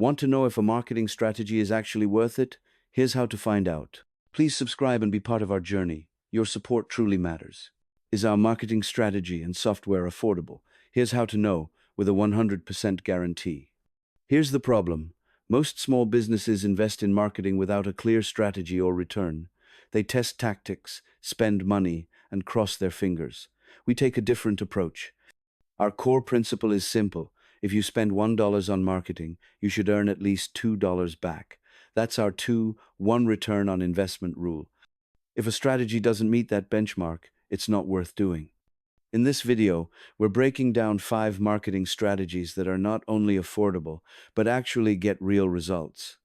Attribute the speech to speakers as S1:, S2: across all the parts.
S1: Want to know if a marketing strategy is actually worth it? Here's how to find out. Please subscribe and be part of our journey. Your support truly matters. Is our marketing strategy and software affordable? Here's how to know with a 100% guarantee. Here's the problem. Most small businesses invest in marketing without a clear strategy or return. They test tactics, spend money, and cross their fingers. We take a different approach. Our core principle is simple. If you spend $1 on marketing, you should earn at least $2 back. That's our 2-1 return on investment rule. If a strategy doesn't meet that benchmark, it's not worth doing. In this video, we're breaking down 5 marketing strategies that are not only affordable, but actually get real results.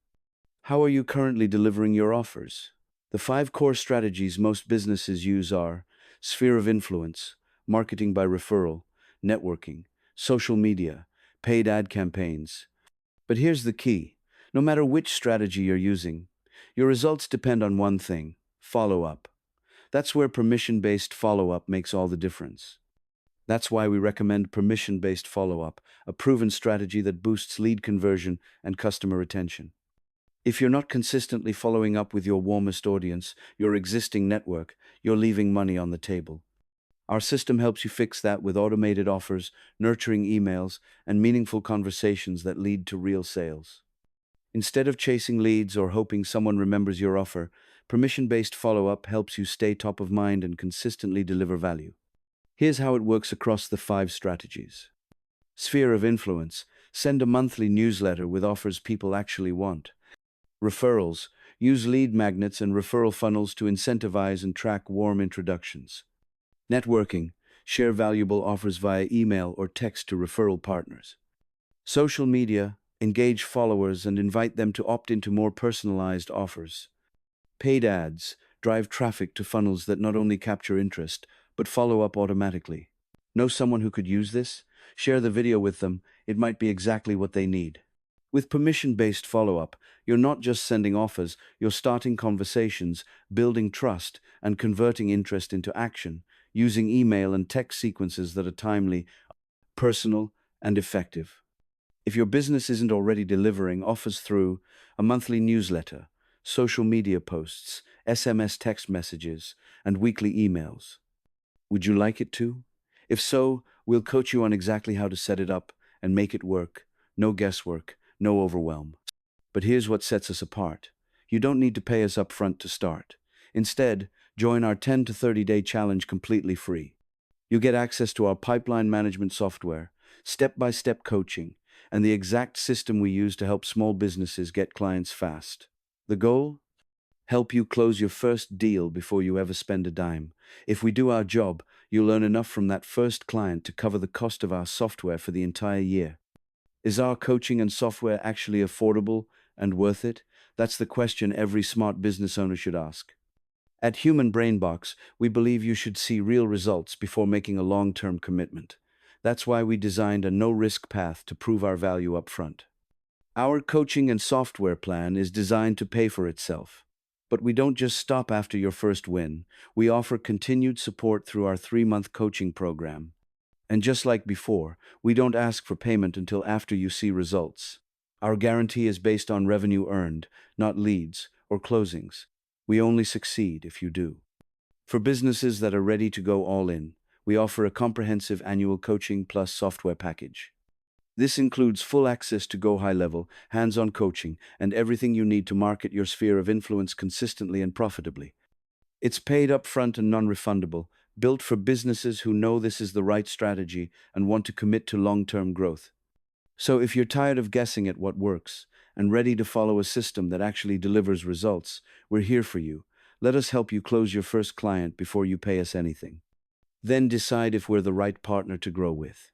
S1: How are you currently delivering your offers? The 5 core strategies most businesses use are sphere of influence, marketing by referral, networking, social media, paid ad campaigns. But here's the key. No matter which strategy you're using, your results depend on one thing: follow-up. That's where permission-based follow-up makes all the difference. That's why we recommend permission-based follow-up, a proven strategy that boosts lead conversion and customer retention. If you're not consistently following up with your warmest audience, your existing network, you're leaving money on the table. Our system helps you fix that with automated offers, nurturing emails, and meaningful conversations that lead to real sales. Instead of chasing leads or hoping someone remembers your offer, permission-based follow-up helps you stay top of mind and consistently deliver value. Here's how it works across the 5 strategies. Sphere of influence. Send a monthly newsletter with offers people actually want. Referrals. Use lead magnets and referral funnels to incentivize and track warm introductions. Networking. Share valuable offers via email or text to referral partners. Social media. Engage followers and invite them to opt into more personalized offers. Paid ads. Drive traffic to funnels that not only capture interest, but follow up automatically. Know someone who could use this? Share the video with them. It might be exactly what they need. With permission-based follow-up, you're not just sending offers, you're starting conversations, building trust, and converting interest into action, using email and text sequences that are timely, personal, and effective. If your business isn't already delivering offers through a monthly newsletter, social media posts, SMS text messages, and weekly emails, would you like it to? If so, we'll coach you on exactly how to set it up and make it work. No guesswork, no overwhelm. But here's what sets us apart. You don't need to pay us up front to start. Instead, join our 10 to 30-day challenge completely free. You get access to our pipeline management software, step-by-step coaching, and the exact system we use to help small businesses get clients fast. The goal? Help you close your first deal before you ever spend a dime. If we do our job, you'll earn enough from that first client to cover the cost of our software for the entire year. Is our coaching and software actually affordable and worth it? That's the question every smart business owner should ask. At Human Brainbox, we believe you should see real results before making a long-term commitment. That's why we designed a no-risk path to prove our value up front. Our coaching and software plan is designed to pay for itself. But we don't just stop after your first win. We offer continued support through our 3-month coaching program. And just like before, we don't ask for payment until after you see results. Our guarantee is based on revenue earned, not leads or closings. We only succeed if you do. For businesses that are ready to go all in, we offer a comprehensive annual coaching plus software package. This includes full access to Go High Level, hands-on coaching, and everything you need to market your sphere of influence consistently and profitably. It's paid up front and non-refundable, built for businesses who know this is the right strategy and want to commit to long-term growth. So if you're tired of guessing at what works and ready to follow a system that actually delivers results, we're here for you. Let us help you close your first client before you pay us anything. Then decide if we're the right partner to grow with.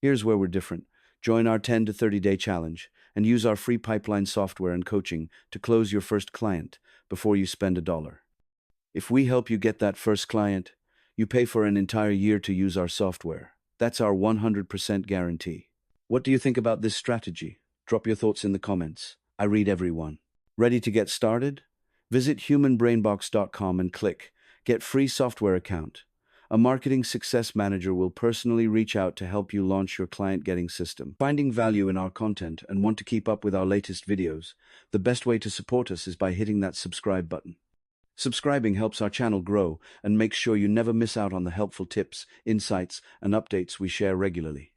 S1: Here's where we're different. Join our 10 to 30-day challenge and use our free pipeline software and coaching to close your first client before you spend $1. If we help you get that first client, you pay for an entire year to use our software. That's our 100% guarantee. What do you think about this strategy? Drop your thoughts in the comments. I read every one. Ready to get started? Visit humanbrainbox.com and click Get Free Software Account. A marketing success manager will personally reach out to help you launch your client getting system. Finding value in our content and want to keep up with our latest videos, the best way to support us is by hitting that subscribe button. Subscribing helps our channel grow and makes sure you never miss out on the helpful tips, insights, and updates we share regularly.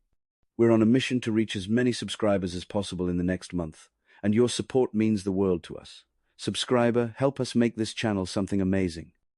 S1: We're on a mission to reach as many subscribers as possible in the next month, and your support means the world to us. Subscriber, help us make this channel something amazing.